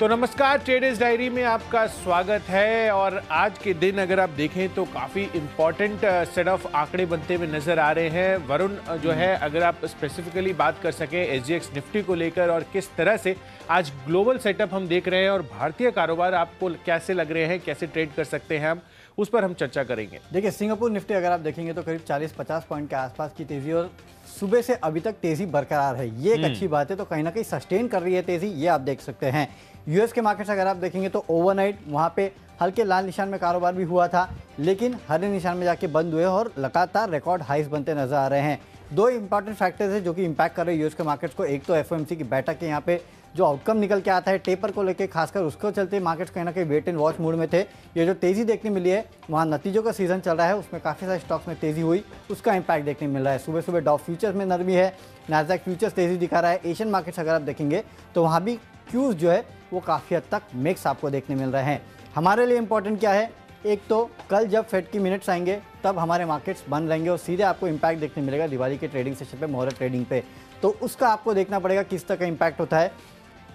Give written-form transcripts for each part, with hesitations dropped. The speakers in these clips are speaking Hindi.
तो नमस्कार, ट्रेडर्स डायरी में आपका स्वागत है। और आज के दिन अगर आप देखें तो काफ़ी इंपॉर्टेंट सेट ऑफ आंकड़े बनते हुए नजर आ रहे हैं। वरुण जो है, अगर आप स्पेसिफिकली बात कर सकें एसजीएक्स निफ्टी को लेकर और किस तरह से आज ग्लोबल सेटअप हम देख रहे हैं और भारतीय कारोबार आपको कैसे लग रहे हैं, कैसे ट्रेड कर सकते हैं, हम उस पर हम चर्चा करेंगे। देखिए, सिंगापुर निफ्टी अगर आप देखेंगे तो करीब 40-50 पॉइंट के आसपास की तेजी और सुबह से अभी तक तेजी बरकरार है। ये एक अच्छी बात है, तो कहीं ना कहीं सस्टेन कर रही है तेजी, ये आप देख सकते हैं। यूएस के मार्केट्स अगर आप देखेंगे तो ओवरनाइट वहाँ पे हल्के लाल निशान में कारोबार भी हुआ था, लेकिन हरे निशान में जाके बंद हुए और लगातार रिकॉर्ड हाइस बनते नजर आ रहे हैं। दो इंपॉर्टेंट फैक्टर्स है जो कि इंपैक्ट कर रहे हैं यूएस के मार्केट्स को। एक तो एफओएमसी की बैठक के यहाँ पे जो आउटकम निकल के आता है टेपर को लेकर, खासकर उसको चलते मार्केट्स कहीं ना कहीं वेट एंड वॉच मूड में थे। ये जो तेजी देखने मिली है, वहाँ नतीजों का सीजन चल रहा है, उसमें काफ़ी सारे स्टॉक्स में तेजी हुई, उसका इंपैक्ट देखने मिल रहा है। सुबह सुबह डॉ फ्यूचर्स में नरमी है, नैस्डैक फ्यूचर्स तेजी दिखा रहा है। एशियन मार्केट्स अगर आप देखेंगे तो वहाँ भी क्यूज जो है वो काफ़ी हद तक मिक्स आपको देखने मिल रहे हैं। हमारे लिए इंपॉर्टेंट क्या है, एक तो कल जब फेड की मिनट्स आएंगे तब हमारे मार्केट्स बंद रहेंगे और सीधे आपको इंपैक्ट देखने मिलेगा दिवाली के ट्रेडिंग सेशन पे, मोहर ट्रेडिंग पे। तो उसका आपको देखना पड़ेगा किस तरह का इंपैक्ट होता है।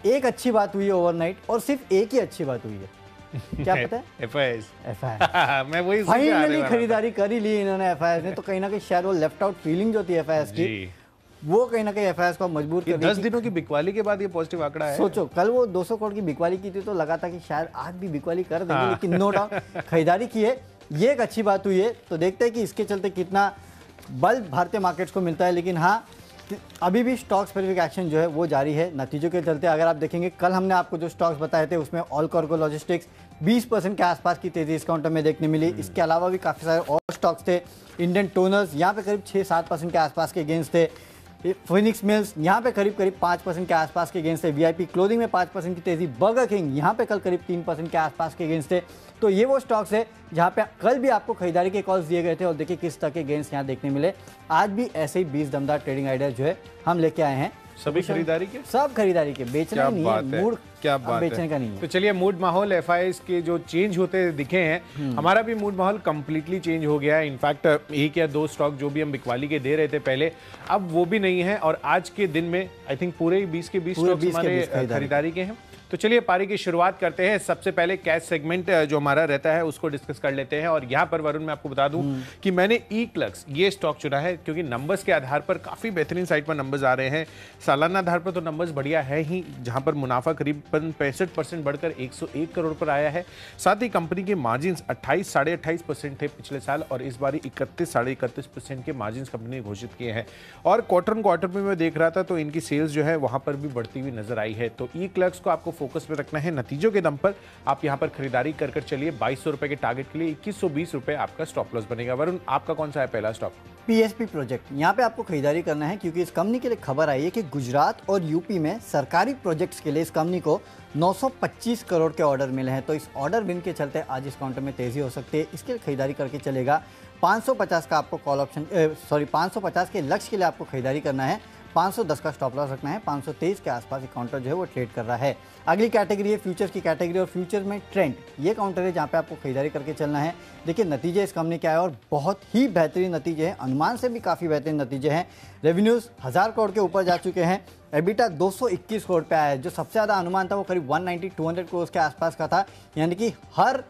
एक अच्छी बात हुई है ओवरनाइट, और सिर्फ एक ही अच्छी बात हुई है, क्या पता है? एफआईएस मैं वही फाइनली खरीदारी कर ही ली इन्होंने एफआईएस ने। तो कहीं ना कहीं शायद वो लेफ्ट आउट फीलिंग जो थी एफआईएस की, वो कहीं ना कहीं एफआईएस को मजबूर कर 10 दिनों की बिकवाली के बाद ये पॉजिटिव आंकड़ा है। सोचो, कल वो 200 करोड़ की बिकवाली की थी तो लगा था कि शायद आज भी बिकवाली कर देंगे, लेकिन नो डाउट खरीदारी की है, ये एक अच्छी बात हुई है। तो देखते हैं कि इसके चलते कितना बल भारतीय मार्केट्स को मिलता है। लेकिन हाँ, अभी भी स्टॉक स्पेसिफिक एक्शन जो है वो जारी है नतीजों के चलते। अगर आप देखेंगे कल हमने आपको जो स्टॉक्स बताए थे उसमें ऑल कार्गो लॉजिस्टिक्स 20% के आसपास की तेजी इस काउंटर में देखने मिली। इसके अलावा भी काफ़ी सारे और स्टॉक्स थे। इंडियन टोनर्स यहाँ पे करीब 6-7% के आसपास के गेंस थे। फिनिक्स मिल्स यहाँ पे करीब 5% के आसपास के गेंस थे। वीआईपी क्लोथिंग में 5% की तेजी। बर्गर किंग यहाँ पे कल करीब 3% के आसपास के गेंस थे। तो ये वो स्टॉक्स है जहाँ पे कल भी आपको खरीदारी के कॉल्स दिए गए थे और देखिए किस तरह के गेंस यहाँ देखने मिले। आज भी ऐसे ही 20 दमदार ट्रेडिंग आइडियाज जो है हम लेके आए हैं। सभी खरीदारी के, सब खरीदारी के, बेचना नहीं है, मूड क्या बात बेचने का नहीं है। तो चलिए, मूड माहौल एफआईएस के जो चेंज होते दिखे हैं, हमारा भी मूड माहौल कंप्लीटली चेंज हो गया है। इनफैक्ट एक या दो स्टॉक जो भी हम बिकवाली के दे रहे थे पहले, अब वो भी नहीं है और आज के दिन में आई थिंक पूरे 20 के 20 स्टॉक्स हमारे खरीदारी के हैं। तो चलिए पारी की शुरुआत करते हैं। सबसे पहले कैश सेगमेंट जो हमारा रहता है उसको डिस्कस कर लेते हैं। और यहाँ पर वरुण, मैं आपको बता दूं कि मैंने ईक्लक्स ये स्टॉक चुना है क्योंकि नंबर्स के आधार पर काफ़ी बेहतरीन साइड पर नंबर्स आ रहे हैं। सालाना आधार पर तो नंबर्स बढ़िया है ही, जहाँ पर मुनाफा करीबन 65% बढ़कर 101 करोड़ पर आया है। साथ ही कंपनी के मार्जिन 28-28.5% थे पिछले साल और इस बार 31-31.5% के मार्जिन कंपनी ने घोषित किए हैं। और क्वार्टर क्वार्टर में मैं देख रहा था तो इनकी सेल्स जो है वहाँ पर भी बढ़ती हुई नजर आई है। तो ईक्लक्स को आपको फोकस में रखना है। नतीजों के दम पर आप यहां पर खरीदारी कर चलिए। 2200 रुपए के टारगेट के लिए 2120 रुपए आपका स्टॉप लॉस बनेगा। वरुण, आपका कौन सा है पहला स्टॉक? PSP project. यहाँ पे आपको खरीदारी करना है क्योंकि इस कंपनी के लिए खबर आई है कि गुजरात और यूपी में सरकारी प्रोजेक्ट्स के लिए इस कंपनी को 925 करोड़ के ऑर्डर मिले हैं। तो इस ऑर्डर विन के चलते आज इस काउंटर में तेजी हो सकती है, इसके लिए खरीदारी करके चलेगा। 550 का आपको कॉल ऑप्शन 550 के लक्ष्य के लिए आपको खरीदारी करना है। 510 का स्टॉप लॉस रखना है। 523 के आसपास काउंटर जो है वो ट्रेड कर रहा है। अगली कैटेगरी है फ्यूचर्स की कैटेगरी और फ्यूचर में ट्रेंड। ये काउंटर है जहाँ पे आपको खरीदारी करके चलना है। देखिए नतीजे इस कंपनी के आए और बहुत ही बेहतरीन नतीजे हैं, अनुमान से भी काफ़ी बेहतरीन नतीजे हैं। रेवेन्यूज़ 1000 करोड़ के ऊपर जा चुके हैं। एबिटा 221 करोड़ पे आया है। जो सबसे ज़्यादा अनुमान था वो करीब 190-200 करोड़ के आसपास का था। यानी कि हर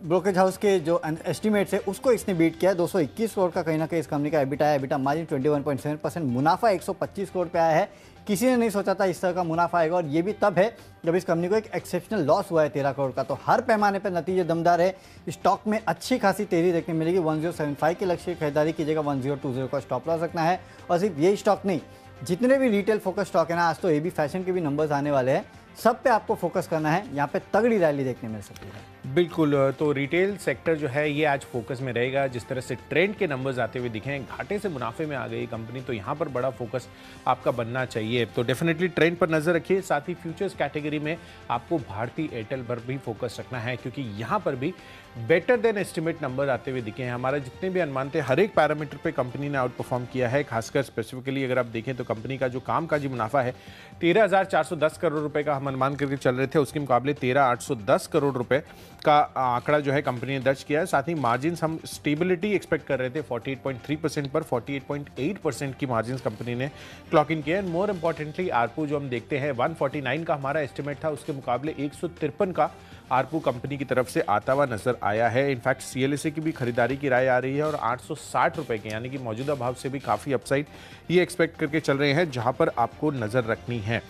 ब्रोकरेज हाउस के जो एस्टिमेट्स है उसको इसने बीट किया है। 221 करोड़ का कहीं ना कहीं इस कंपनी का एबिटा है। EBITDA margin 21.7%। मुनाफा 125 करोड़ पे आया है। किसी ने नहीं सोचा था इस तरह का मुनाफा आएगा और ये भी तब है जब इस कंपनी को एक एक्सेप्शनल लॉस हुआ है 13 करोड़ का। तो हर पैमाने पर नतीजे दमदार है। स्टॉक में अच्छी खासी तेजी देखने मिलेगी। 1075 के लक्ष्य की खरीदारी कीजिएगा। 1020 का स्टॉप लॉस रखना है। और सिर्फ यही स्टॉक नहीं, जितने भी रिटेल फोकस स्टॉक है ना, आज तो एबी फैशन के भी नंबर्स आने वाले हैं, सब पे आपको फोकस करना है। यहाँ पे तगड़ी रैली देखने मिल सकती है। बिल्कुल, तो रिटेल सेक्टर जो है ये आज फोकस में रहेगा। जिस तरह से ट्रेंड के नंबर्स आते हुए दिखे हैं, घाटे से मुनाफे में आ गई कंपनी, तो यहाँ पर बड़ा फोकस आपका बनना चाहिए। तो डेफिनेटली ट्रेंड पर नजर रखिए। साथ ही फ्यूचर्स कैटेगरी में आपको भारती एयरटेल पर भी फोकस रखना है क्योंकि यहाँ पर भी बेटर देन एस्टिमेट नंबर आते हुए दिखे हैं। हमारे जितने भी अनुमान थे हर एक पैरामीटर पे कंपनी ने आउट परफॉर्म किया है। खासकर स्पेसिफिकली अगर आप देखें तो कंपनी का जो कामकाजी मुनाफा है 13,410 करोड़ रुपए का हम अनुमान करके चल रहे थे, उसके मुकाबले 13,810 करोड़ रुपए का आंकड़ा जो है कंपनी ने दर्ज किया है। साथ ही मार्जिन हम स्टेबिलिटी एक्सपेक्ट कर रहे थे 48.3% पर 48.8% की मार्जिन कंपनी ने क्लॉक इन किया है। मोर इंपॉर्टेंटली आरपू जो हम देखते हैं 149 का हमारा एस्टिमेट था, उसके मुकाबले 153 का आरपू कंपनी की तरफ से आता हुआ नजर आया है। इनफैक्ट सीएलएसए की भी खरीदारी की राय आ रही है और 860 रुपए के यानी कि मौजूदा भाव से भी काफी अपसाइड ये एक्सपेक्ट करके चल रहे हैं, जहां पर आपको नजर रखनी है।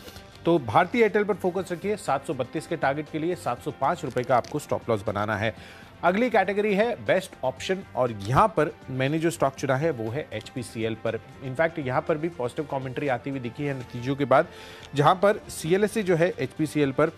तो भारतीय एयरटेल पर फोकस रखिए। 732 के टारगेट के लिए 705 रुपए का आपको स्टॉप लॉस बनाना है। अगली कैटेगरी है बेस्ट ऑप्शन और यहां पर मैंने जो स्टॉक चुना है वो है एचपीसीएल पर। इनफैक्ट यहां पर भी पॉजिटिव कमेंट्री आती हुई दिखी है नतीजों के बाद, जहां पर सीएलएसए जो है एचपीसीएल पर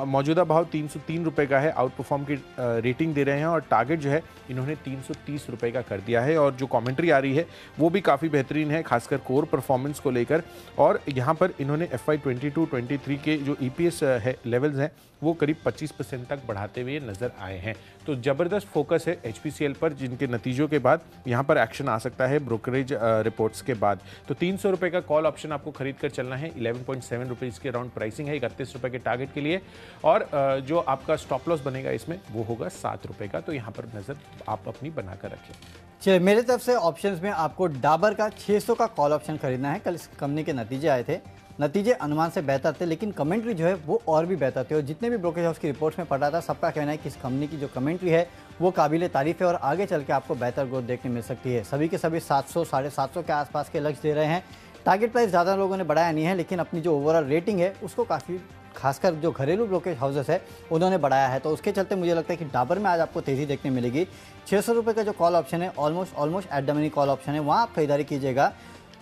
मौजूदा भाव 303 रुपए का है, आउट परफॉर्म की रेटिंग दे रहे हैं और टारगेट जो है इन्होंने 330 रुपए का कर दिया है। और जो कमेंट्री आ रही है वो भी काफ़ी बेहतरीन है, खासकर कोर परफॉर्मेंस को लेकर। और यहाँ पर इन्होंने FY 22-23 के जो EPS है लेवल्स हैं वो करीब 25% तक बढ़ाते हुए नजर आए हैं। तो जबरदस्त फोकस है एचपीसीएल पर, जिनके नतीजों के बाद यहाँ पर एक्शन आ सकता है ब्रोकरेज रिपोर्ट्स के बाद। तो 300 रुपए का कॉल ऑप्शन आपको खरीद कर चलना है। 11.7 रुपीज़ के अराउंड प्राइसिंग है 31 रुपए के टारगेट के लिए। और जो आपका स्टॉप लॉस बनेगा इसमें वो होगा 7 रुपए का। तो यहाँ पर नजर आप अपनी बनाकर रखें। चलिए, मेरे तरफ से ऑप्शंस में आपको डाबर का 600 का कॉल ऑप्शन खरीदना है। कल इस कंपनी के नतीजे आए थे, नतीजे अनुमान से बेहतर थे, लेकिन कमेंट्री जो है वो और भी बेहतर थे। और जितने भी ब्रोकरेज हाउस की रिपोर्ट्स में पढ़ा था, सबका कहना है कि इस कंपनी की जो कमेंट्री है वो काबिल तारीफ है और आगे चल के आपको बेहतर ग्रोथ देखने मिल सकती है। सभी के सभी 700 750 के आसपास के लक्ष्य दे रहे हैं। टारगेट प्राइस ज़्यादा लोगों ने बढ़ाया नहीं है, लेकिन अपनी जो ओवरऑल रेटिंग है उसको काफ़ी, खासकर जो घरेलू ब्रोकरेज हाउसेस है उन्होंने बढ़ाया है। तो उसके चलते मुझे लगता है कि डाबर में आज आपको तेज़ी देखने मिलेगी। 600 रुपये का जो कॉल ऑप्शन है almost at the money call option है, वहाँ आप खरीदारी कीजिएगा।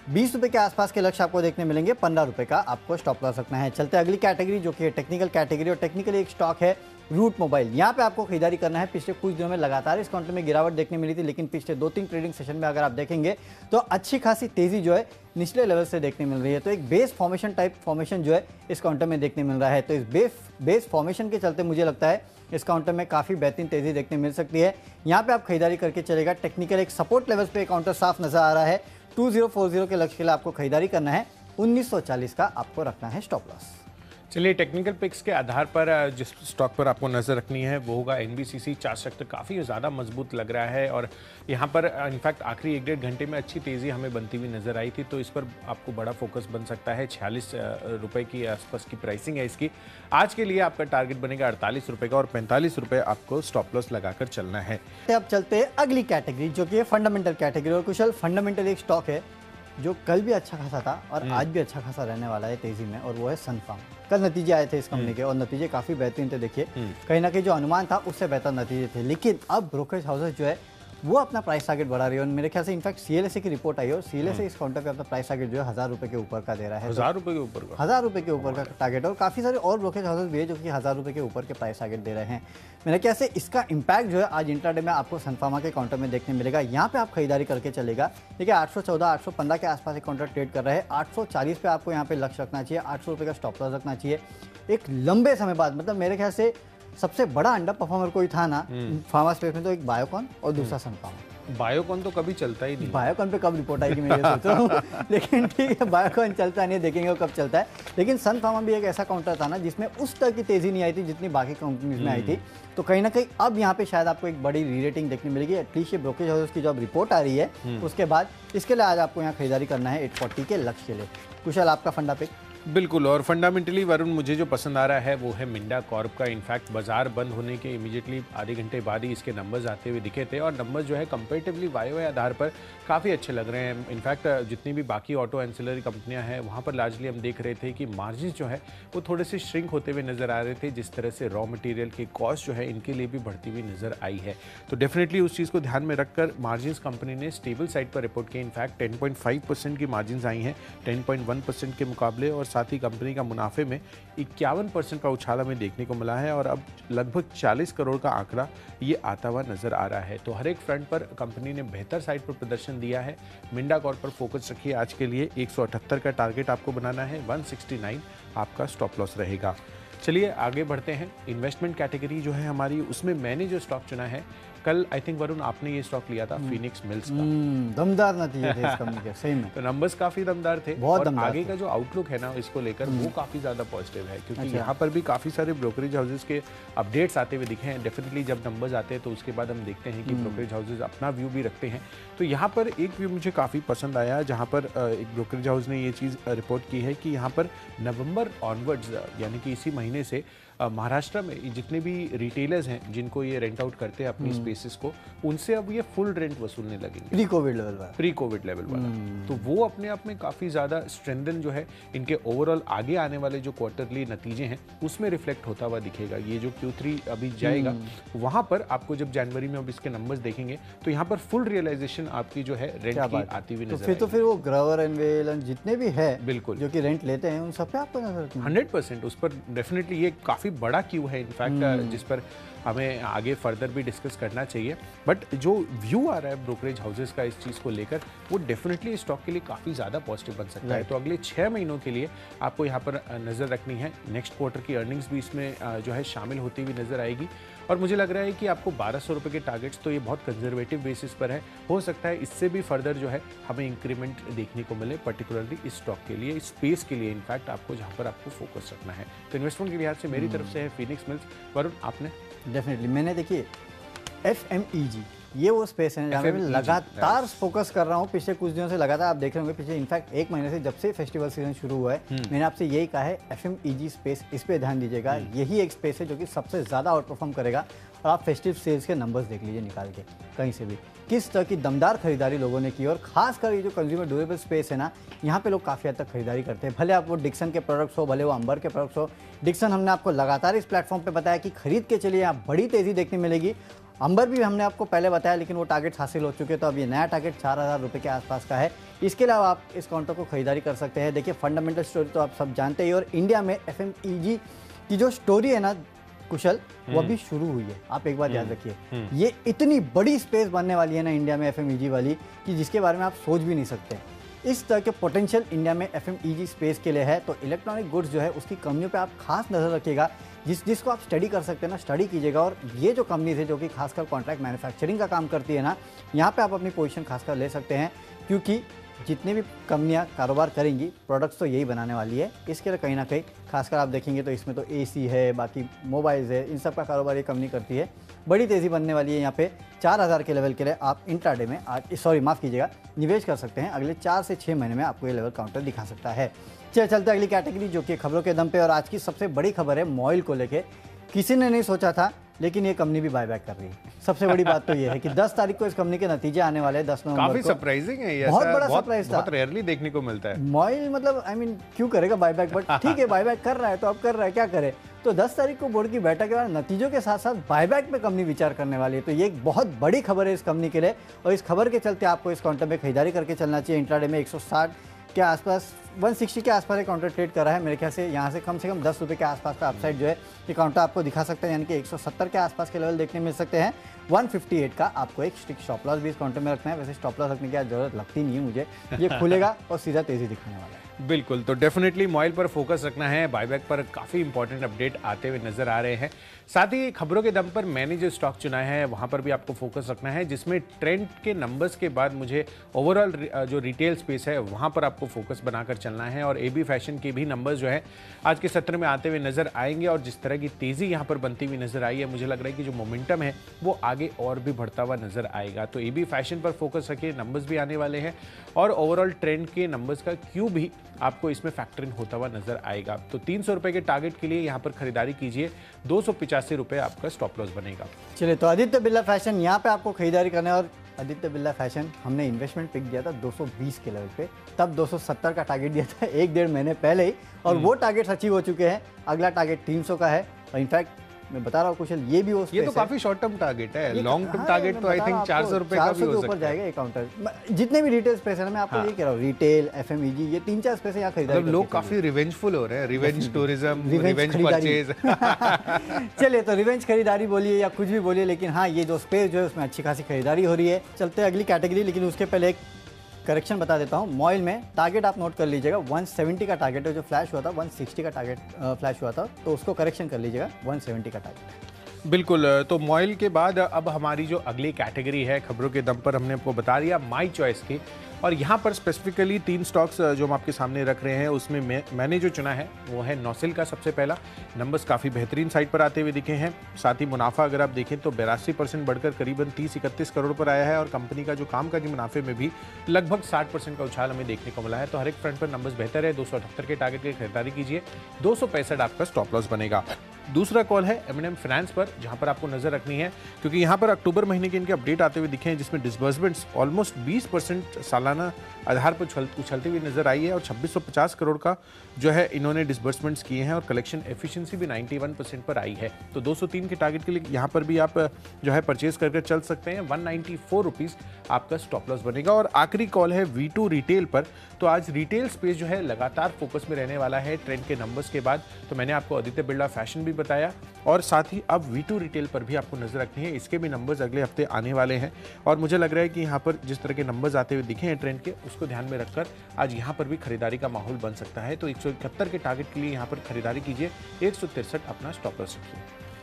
20 रुपये के आसपास के लक्ष्य आपको देखने मिलेंगे। 15 रुपये का आपको स्टॉप लॉस रखना है। चलते अगली कैटेगरी जो कि टेक्निकल कैटेगरी, और टेक्निकली एक स्टॉक है रूट मोबाइल। यहाँ पे आपको खरीदारी करना है। पिछले कुछ दिनों में लगातार इस काउंटर में गिरावट देखने मिली थी, लेकिन पिछले 2-3 ट्रेडिंग सेशन में अगर आप देखेंगे तो अच्छी खासी तेजी जो है निचले लेवल से देखने मिल रही है। तो एक बेस फॉर्मेशन टाइप फॉर्मेशन जो है इस काउंटर में देखने मिल रहा है। तो इस बेस फॉर्मेशन के चलते मुझे लगता है इस काउंटर में काफ़ी बेहतरीन तेजी देखने मिल सकती है। यहाँ पे आप खरीदारी करके चलेगा। टेक्निकल एक सपोर्ट लेवल्स पे काउंटर साफ नजर आ रहा है। 2040 के लक्ष्य के लिए आपको खरीदारी करना है। 1940 का आपको रखना है स्टॉप लॉस। चलिए, टेक्निकल पिक्स के आधार पर जिस स्टॉक पर आपको नज़र रखनी है वो होगा एनबीसीसी। चार्ट स्ट्रक्चर काफ़ी ज़्यादा मजबूत लग रहा है और यहाँ पर इनफैक्ट आखिरी 1-1.5 घंटे में अच्छी तेज़ी हमें बनती हुई नज़र आई थी। तो इस पर आपको बड़ा फोकस बन सकता है। 46 रुपये की आसपास की प्राइसिंग है इसकी। आज के लिए आपका टारगेट बनेगा 48 रुपये का और 45 रुपये आपको स्टॉप लॉस लगाकर चलना है। अब चलते हैं अगली कैटेगरी जो कि फंडामेंटल कैटेगरी। और कुशल, फंडामेंटल एक स्टॉक है जो कल भी अच्छा खासा था और आज भी अच्छा खासा रहने वाला है तेजी में, और वो है सन फार्म। कल नतीजे आए थे इस कंपनी के और नतीजे काफ़ी बेहतरीन थे। देखिए, कहीं ना कहीं जो अनुमान था उससे बेहतर नतीजे थे, लेकिन अब ब्रोकरेज हाउसेस जो है वो अपना प्राइस टारगेट बढ़ा रही है। और मेरे ख्याल से इनफैक्ट सीएलएसए की रिपोर्ट आई है और सीएलएसए इस काउंटर पे अपना प्राइस टारगेट जो है 1000 रुपये के ऊपर का दे रहा है। 1000 रुपये के ऊपर का 1000 रुपये के ऊपर का टारगेट। और काफ़ी सारे और ब्रोकरेज हाउसेस भी है जो कि 1000 रुपये के ऊपर के प्राइस टारगेट दे रहे हैं। मेरे ख्याल से इसका इंपैक्ट जो है आज इंट्राडे में आपको सनफार्मा के काउंटर में देखने मिलेगा। यहाँ पे आप खरीदारी करके चलेगा। देखिए, 814 815 के आसपास एक काउंटर ट्रेड कर रहे हैं। 840 पे आपको यहाँ पे लक्ष्य रखना चाहिए। 800 रुपये का स्टॉप लॉस रखना चाहिए। एक लंबे समय बाद, मतलब मेरे ख्याल से सबसे बड़ा अंडर परफॉर्मर कोई था ना फार्मा स्पेस में, तो एक बायोकॉन और दूसरा सनफार्मा। बायोकॉन तो कभी चलता ही नहीं। बायोकॉन पे कब रिपोर्ट आएगी मैं ये सोच रहा हूँ, लेकिन ठीक है, बायोकॉन चलता नहीं, देखेंगे वो कब चलता है। लेकिन सन फार्मा भी एक ऐसा काउंटर था ना जिसमें उस तरह की तेजी नहीं आई थी जितनी बाकी कंपनीज में आई थी। तो कहीं ना कहीं अब यहाँ पे शायद आपको एक बड़ी री रेटिंग देखने मिलेगी। एटलीस्ट ये ब्रोकरेज हाउस की जब रिपोर्ट आ रही है उसके बाद इसके लिए आज आपको यहाँ खरीदारी करना है 840 के लक्ष्य के लिए। कुशल, आपका फंडा पिक? बिल्कुल, और फंडामेंटली वरुण मुझे जो पसंद आ रहा है वो है मिंडा कॉर्प का। इनफैक्ट बाजार बंद होने के इमीडिएटली आधे घंटे बाद ही इसके नंबर्स आते हुए दिखे थे और नंबर्स जो है कंपैरेटिवली वाईओवाई आधार पर काफ़ी अच्छे लग रहे हैं। इनफैक्ट जितनी भी बाकी ऑटो एंसिलरी कंपनियां हैं वहाँ पर लार्जली हम देख रहे थे कि मार्जिन जो है वो थोड़े से श्रिंक होते हुए नजर आ रहे थे। जिस तरह से रॉ मटेरियल की कॉस्ट जो है इनके लिए भी बढ़ती हुई नजर आई है, तो डेफिनेटली उस चीज़ को ध्यान में रखकर मार्जिन कंपनी ने स्टेबल साइड पर रिपोर्ट किया। इनफैक्ट 10.5% की मार्जिन आई हैं 10.1% के मुकाबले, और साथ ही कंपनी का मुनाफे में 51% का उछाल हमें देखने को मिला है और अब लगभग 40 करोड़ का आंकड़ा ये आता हुआ नजर आ रहा है। तो हर एक फ्रंट पर कंपनी ने बेहतर साइड पर प्रदर्शन दिया है। मिंडा कॉर्प पर फोकस रखिए। आज के लिए 178 का टारगेट आपको बनाना है। 169 आपका स्टॉप लॉस रहेगा। चलिए आगे बढ़ते हैं। इन्वेस्टमेंट कैटेगरी जो है हमारी, उसमें मैंने जो स्टॉक चुना है कल आई थिंक वरुण आपने ये स्टॉक लिया था फिनिक्स मिल्स का, दमदार नतीजे थे इस कंपनी के, सही में। तो नंबर्स काफी दमदार थे बहुत और दमदार आगे थे। का जो आउटलुक है ना इसको लेकर वो काफी ज्यादा पॉजिटिव है, क्योंकि यहाँ पर भी काफी सारे ब्रोकरेज हाउसेस के अपडेट्स आते हुए दिखे हैं। डेफिनेटली जब नंबर्स आते हैं तो उसके बाद हम देखते हैं कि ब्रोकरेज हाउसेस अपना व्यू भी रखते हैं। तो यहाँ पर एक व्यू मुझे काफी पसंद आया, जहाँ पर एक ब्रोकरेज हाउस ने ये चीज रिपोर्ट की है कि यहाँ पर नवंबर ऑनवर्ड्स यानी कि इसी महीने से महाराष्ट्र में जितने भी रिटेलर्स हैं जिनको ये रेंट आउट करते हैं अपनी स्पेसेस को, उनसे अब ये फुल रेंट वसूलने लगेंगे प्री कोविड लेवल वाला, प्री कोविड लेवल वाला। तो वो अपने आप में काफ़ी ज़्यादा स्ट्रेंथन जो है इनके ओवरऑल आगे आने वाले जो क्वार्टरली नतीजे हैं उसमें रिफ्लेक्ट होता हुआ दिखेगा। ये जो Q3 अभी जाएगा वहाँ पर आपको जब जनवरी में अब इसके नंबर्स देखेंगे तो यहाँ पर फुल रियलाइजेशन आपकी जो है रेंट की आती हुई नजर तो फिर वो ग्रोवर एंड वेल जितने भी है बिल्कुल जो कि रेंट लेते हैं उन सब पे आपको नजर 100% उस पर डेफिनेटली ये काफ़ी बड़ा क्यू है इनफैक्ट, जिस पर हमें आगे फर्दर भी डिस्कस करना चाहिए। बट जो व्यू आ रहा है ब्रोकरेज हाउसेस का इस चीज़ को लेकर वो डेफिनेटली स्टॉक के लिए काफ़ी ज़्यादा पॉजिटिव बन सकता है। तो अगले 6 महीनों के लिए आपको यहाँ पर नज़र रखनी है। नेक्स्ट क्वार्टर की अर्निंग्स भी इसमें जो है शामिल होती हुई नज़र आएगी और मुझे लग रहा है कि आपको 1200 रुपये के टारगेट्स तो ये बहुत कंजर्वेटिव बेसिस पर है, हो सकता है इससे भी फर्दर जो है हमें इंक्रीमेंट देखने को मिले, पर्टिकुलरली इस स्टॉक के लिए, इस स्पेस के लिए इनफैक्ट आपको जहाँ पर आपको फोकस रखना है। तो इन्वेस्टमेंट के लिहाज से मेरी तरफ से है फिनिक्स मिल्स। वरुण आपने? डेफिनेटली मैंने देखिए FMEG ये वो स्पेस है जहाँ पे मैं लगातार फोकस कर रहा हूँ पिछले कुछ दिनों से लगातार। आप देख रहे होंगे पिछले इनफैक्ट 1 महीने से जब से फेस्टिवल सीजन शुरू हुआ है मैंने आपसे यही कहा है FMEG स्पेस, इस पे ध्यान दीजिएगा। यही एक स्पेस है जो कि सबसे ज़्यादा आउट परफॉर्म करेगा। और आप फेस्टिव सेल्स के नंबर्स देख लीजिए निकाल के कहीं से भी किस तरह की दमदार खरीदारी लोगों ने की, और खासकर ये जो कंज्यूमर ड्यूरेबल स्पेस है ना, यहाँ पे लोग काफ़ी हद तक खरीदारी करते हैं। भले आप वो डिक्सन के प्रोडक्ट्स हो, भले वो अंबर के प्रोडक्ट्स हो। डिक्सन हमने आपको लगातार इस प्लेटफॉर्म पे बताया कि खरीद के चलिए, यहाँ बड़ी तेज़ी देखने मिलेगी। अंबर भी हमने आपको पहले बताया लेकिन वो टारगेट हासिल हो चुके, तो अब ये नया टारगेट 4000 रुपये के आसपास का है। इसके अलावा आप इस काउंटर को खरीदारी कर सकते हैं। देखिए फंडामेंटल स्टोरी तो आप सब जानते ही, और इंडिया में FMEG की जो स्टोरी है ना कुशल, वो अभी शुरू हुई है। आप एक बात याद रखिए, ये इतनी बड़ी स्पेस बनने वाली है ना इंडिया में FMEG वाली, कि जिसके बारे में आप सोच भी नहीं सकते। इस तरह के पोटेंशियल इंडिया में FMEG स्पेस के लिए है। तो इलेक्ट्रॉनिक गुड्स जो है उसकी कंपनियों पे आप खास नज़र रखिएगा, जिसको आप स्टडी कर सकते हैं ना, स्टडी कीजिएगा। और ये जो कंपनीज है जो कि खासकर कॉन्ट्रैक्ट मैन्युफैक्चरिंग का काम करती है ना, यहाँ पे आप अपनी पोजीशन खासकर ले सकते हैं, क्योंकि जितनी भी कंपनियां कारोबार करेंगी प्रोडक्ट्स तो यही बनाने वाली है। इसके लिए कहीं ना कहीं खासकर आप देखेंगे तो इसमें तो AC है, बाकी मोबाइल्स है, इन सब का कारोबार ये कंपनी करती है। बड़ी तेज़ी बनने वाली है। यहाँ पे 4000 के लेवल के लिए आप इंट्राडे में माफ़ कीजिएगा निवेश कर सकते हैं। अगले 4 से 6 महीने में आपको ये लेवल काउंटर दिखा सकता है। चलते अगली कैटेगरी जो कि खबरों के दम पे, और आज की सबसे बड़ी खबर है मॉइल को लेके। किसी ने नहीं सोचा था लेकिन ये कंपनी भी बायबैक कर रही है। सबसे बड़ी बात तो ये है कि 10 तारीख को इस कंपनी के नतीजे आने वाले हैं, 10 नवंबर को। काफी सरप्राइजिंग है ये, बहुत बड़ा सरप्राइज था, बहुत रेयरली देखने को मिलता है। मॉइल मतलब क्यों करेगा बायबैक, बट ठीक है बायबैक कर रहा है तो अब कर रहा है, क्या करे। तो 10 तारीख को बोर्ड की बैठक के बाद नतीजों के साथ साथ बायबैक पे कंपनी विचार करने वाली है। तो ये एक बहुत बड़ी खबर है इस कंपनी के लिए, और इस खबर के चलते आपको इस काउंटर में खरीदारी करके चलना चाहिए। इंट्राडे में 160 के आसपास, 160 के आसपास एक काउंटर ट्रेड कर रहा है। मेरे ख्याल से यहाँ से कम 10 रुपये के आसपास का अपसाइड जो है ये काउंटर आपको दिखा सकते हैं, यानी कि 170 के आसपास के लेवल देखने मिल सकते हैं। 158 का आपको एक स्टिक स्टॉप लॉस भी इस काउंटर में रखना है। वैसे स्टॉप लॉस रखने की जरूरत लगती नहीं है मुझे, ये खुलेगा और सीधा तेजी दिखाने वाला है। बिल्कुल, तो डेफिनेटली मॉइल पर फोकस रखना है। बायबैक पर काफ़ी इंपॉर्टेंट अपडेट आते हुए नजर आ रहे हैं। साथ ही खबरों के दम पर मैंने जो स्टॉक चुना है वहां पर भी आपको फोकस रखना है, जिसमें ट्रेंड के नंबर्स के बाद मुझे ओवरऑल जो रिटेल स्पेस है वहां पर आपको फोकस बनाकर चलना है। और AB फैशन के भी नंबर्स जो है आज के सत्र में आते हुए नजर आएंगे, और जिस तरह की तेजी यहाँ पर बनती हुई नजर आई है, मुझे लग रहा है कि जो मोमेंटम है वो आगे और भी बढ़ता हुआ नजर आएगा। तो AB फैशन पर फोकस रखिए, नंबर्स भी आने वाले हैं, और ओवरऑल ट्रेंड के नंबर्स का क्यू भी आपको इसमें फैक्टर इन होता हुआ नजर आएगा। तो 300 रुपए के टारगेट के लिए यहाँ पर खरीदारी कीजिए, 285 रुपए आपका स्टॉप लॉस बनेगा। चलिए, तो आदित्य बिरला फैशन यहाँ पे आपको खरीदारी करना है, और आदित्य बिरला फैशन हमने इन्वेस्टमेंट पिक दिया था 220 के लेवल पे, तब 270 का टारगेट दिया था 1-1.5 महीने पहले ही, और वो टारगेट अचीव हो चुके हैं। अगला टारगेट 300 का है, और इनफैक्ट मैं बता रहा हूँ कुशल, ये भी वो ये तो काफी शॉर्ट टर्म टारगेट है। लॉन्ग टर्म टारगेट तो आई थिंक 400 रुपए का भी हो सकता है। जाएगा ये काउंटर, जितने भी रिटेल स्पेस है ना, मैं आपको ये कह रहा हूँ, रिटेल, FMEG, ये 3-4 स्पेस यहाँ खरीदारी। मतलब लोग काफी रिवेंजफुल हो रहे हैं, रिवेंज टूरिज्म, रिवेंज परचेज। चलिए, तो रिवेंज खरीदारी बोलिए या कुछ भी बोलिए, लेकिन हाँ ये जो स्पेस जो है उसमें अच्छी खासी खरीदारी हो रही है। चलते हैं अगली कैटेगरी, लेकिन उसके पहले एक करेक्शन बता देता हूँ। मॉइल में टारगेट आप नोट कर लीजिएगा, 170 का टारगेट है, जो फ्लैश हुआ था 160 का टारगेट फ्लैश हुआ था, तो उसको करेक्शन कर लीजिएगा, 170 का टारगेट। बिल्कुल। तो मॉइल के बाद अब हमारी जो अगली कैटेगरी है, खबरों के दम पर हमने आपको बता दिया माई चॉइस की, और यहाँ पर स्पेसिफिकली 3 स्टॉक्स जो हम आपके सामने रख रहे हैं, उसमें मैंने जो चुना है वो है नौसिल का सबसे पहला। नंबर्स काफ़ी बेहतरीन साइड पर आते हुए दिखे हैं। साथ ही मुनाफा अगर आप देखें तो 82% बढ़कर करीबन 30-31 करोड़ पर आया है, और कंपनी का जो कामकाजी मुनाफे में भी लगभग 60% का उछाल हमें देखने को मिला है। तो हर एक फ्रंट पर नंबर्स बेहतर है। 278 के टारगेट की खरीदारी कीजिए, 265 आपका स्टॉप लॉस बनेगा। दूसरा कॉल है M&M फाइनेंस पर, जहां पर आपको नजर रखनी है, क्योंकि यहां पर अक्टूबर महीने के इनके अपडेट आते हुए दिखे हैं, जिसमें डिसबर्समेंट्स ऑलमोस्ट 20% सालाना आधार पर उछलती हुई नजर आई है, और 2650 करोड़ का जो है इन्होंने डिसबर्समेंट्स किए हैं, और कलेक्शन एफिशिएंसी भी 91% पर आई है। तो 203 के टारगेट के लिए यहां पर भी आप जो है परचेज करके चल सकते हैं। 194 रुपीज आपका स्टॉप लॉस बनेगा। और आखिरी कॉल है V2 रिटेल पर। तो आज रिटेल स्पेस जो है लगातार फोकस में रहने वाला है ट्रेंड के नंबर्स के बाद। तो मैंने आपको आदित्य बिरला फैशन भी बताया, और साथ ही अब V2 रिटेल पर भी आपको नजर रखनी है। इसके भी नंबर्स अगले हफ्ते आने वाले हैं, और मुझे लग रहा है कि यहाँ पर जिस तरह के नंबर्स आते हुए दिखे हैं ट्रेंड के, उसको ध्यान में रखकर आज यहाँ पर भी खरीदारी का माहौल बन सकता है। तो 171 के टारगेट के लिए यहाँ पर खरीदारी कीजिए, 163 अपना स्टॉप लॉस रखिए।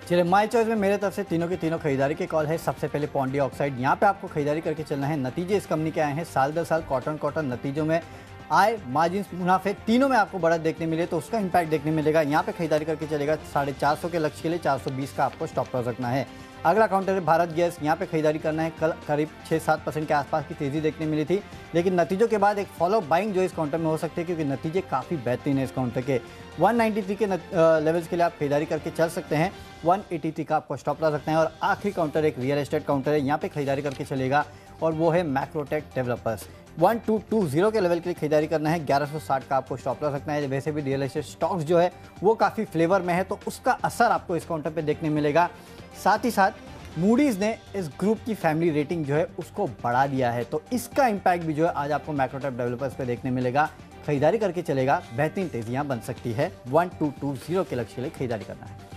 चलिए, माई चॉइस में मेरे तरफ से तीनों के तीनों खरीदारी के कॉल है। सबसे पहले पॉन्डी ऑक्साइड, यहाँ पे आपको खरीदारी करके चलना है। नतीजे इस कंपनी के आए हैं साल दर साल कॉटन नतीजों में आय, मार्जिन, मुनाफे तीनों में आपको बढ़त देखने मिले, तो उसका इंपैक्ट देखने मिलेगा। यहाँ पे खरीदारी करके चलेगा 450 के लक्ष्य के लिए 420 का आपको स्टॉप लॉस रखना है। अगला काउंटर है भारत गैस, यहाँ पे खरीदारी करना है। कल करीब 6-7% के आसपास की तेज़ी देखने मिली थी, लेकिन नतीजों के बाद एक फॉलो बाइंग जो इस काउंटर में हो सकती है, क्योंकि नतीजे काफ़ी बेहतरीन है इस काउंटर के। 193 के लेवल्स के लिए आप खरीदारी करके चल सकते हैं। 183 का आपको स्टॉप लॉस रखना है। और आखिरी काउंटर एक रियल एस्टेट काउंटर है, यहाँ पे खरीदारी करके चलेगा, और वो है मैक्रोटेक डेवलपर्स। 1220 के लेवल के लिए खरीदारी करना है। 1160 का आपको स्टॉप लॉस रखना है। वैसे भी रियल एस्टेट स्टॉक्स जो है वो काफ़ी फ्लेवर में है, तो उसका असर आपको इस काउंटर पे देखने मिलेगा। साथ ही साथ मूडीज़ ने इस ग्रुप की फैमिली रेटिंग जो है उसको बढ़ा दिया है, तो इसका इंपैक्ट भी जो है आज आपको मैक्रोटेक डेवलपर्स पे देखने मिलेगा। खरीदारी करके चलेगा, बेहतरीन तेजियां बन सकती है। 1220 के लक्ष्य के लिए खरीदारी करना है।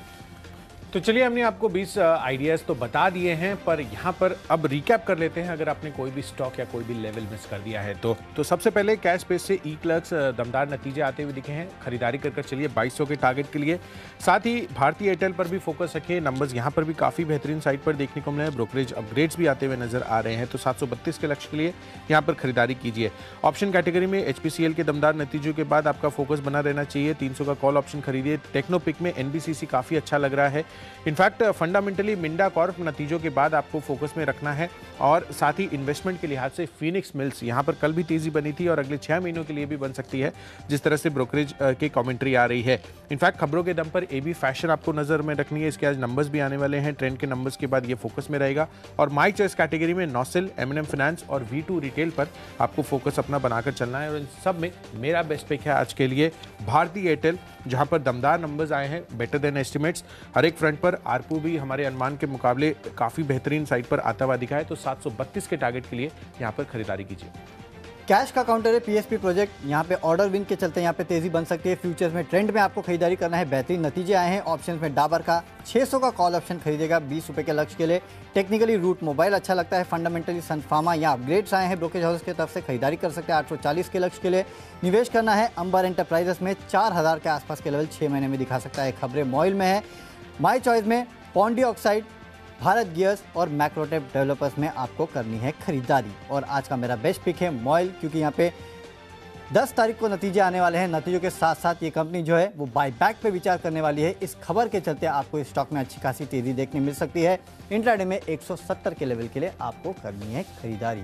तो चलिए, हमने आपको 20 आइडियाज़ तो बता दिए हैं, पर यहाँ पर अब रिकैप कर लेते हैं अगर आपने कोई भी स्टॉक या कोई भी लेवल मिस कर दिया है तो सबसे पहले कैश स्पेस से ई क्लर्क्स दमदार नतीजे आते हुए दिखे हैं। खरीदारी कर चलिए 2200 के टारगेट के लिए। साथ ही भारतीय एयरटेल पर भी फोकस रखिए, नंबर्स यहाँ पर भी काफ़ी बेहतरीन साइड पर देखने को मिले हैं। ब्रोकरेज अपग्रेड्स भी आते हुए नजर आ रहे हैं, तो 732 के लक्ष्य के लिए यहाँ पर खरीदारी कीजिए। ऑप्शन कैटेगरी में HPCL के दमदार नतीजों के बाद आपका फोकस बना रहना चाहिए। 300 का कॉल ऑप्शन खरीदिए। टेक्नोपिक में NBCC काफ़ी अच्छा लग रहा है। इनफैक्ट फंडामेंटली मिंडा कॉर्प नतीजों के बाद आपको फोकस में रखना है, और साथ ही इन्वेस्टमेंट के लिहाज से फिनिक्स मिल्स यहाँ पर कल भी तेजी बनी थी, और अगले 6 महीनों के लिए भी बन सकती है, जिस तरह से ब्रोकरेज की कमेंट्री आ रही है। इनफैक्ट खबरों के दम पर AB फैशन आपको नजर में रखनी है। इसके आज नंबर्स भी आने वाले हैं, ट्रेंड के नंबर्स के बाद ये फोकस में रहेगा। और माई चॉइस कैटेगरी में नौसिल, M&M फाइनेंस और V2 रिटेल पर आपको फोकस अपना बनाकर चलना है। और इन सब में मेरा बेस्ट पिक है आज के लिए भारतीय एयरटेल, जहां पर दमदार नंबर्स आए हैं, बेटर देन एस्टिमेट्स। हर एक फ्रंट पर आरपू भी हमारे अनुमान के मुकाबले काफ़ी बेहतरीन साइड पर आता हुआ दिखा है, तो 732 के टारगेट के लिए यहाँ पर खरीदारी कीजिए। कैश का काउंटर है PSP प्रोजेक्ट, यहाँ पे ऑर्डर विन के चलते यहाँ पे तेजी बन सकती है। फ्यूचर्स में ट्रेंड में आपको खरीदारी करना है, बेहतरीन नतीजे आए हैं। ऑप्शंस में डाबर का 600 का कॉल ऑप्शन खरीदेगा 20 रुपये के लक्ष्य के लिए। टेक्निकली रूट मोबाइल अच्छा लगता है। फंडामेंटली सनफार्मा यहाँ अपग्रेड्स आए हैं, ब्रोकरेज हाउस की तरफ से खरीदारी कर सकते हैं 840 के लक्ष्य के लिए। निवेश करना है अंबर एंटरप्राइजेस में, 4000 के आसपास के लेवल 6 महीने में दिखा सकता है। खबरें मॉइल में है। माई चॉइस में पॉन्डी ऑक्साइड, भारत गियर्स और मैक्रोटेक डेवलपर्स में आपको करनी है खरीदारी। और आज का मेरा बेस्ट पिक है मॉइल, क्योंकि यहाँ पे 10 तारीख को नतीजे आने वाले हैं। नतीजों के साथ साथ ये कंपनी जो है वो बायबैक पे विचार करने वाली है। इस खबर के चलते आपको इस स्टॉक में अच्छी खासी तेजी देखने मिल सकती है। इंट्राडे में 170 के लेवल के लिए आपको करनी है खरीदारी।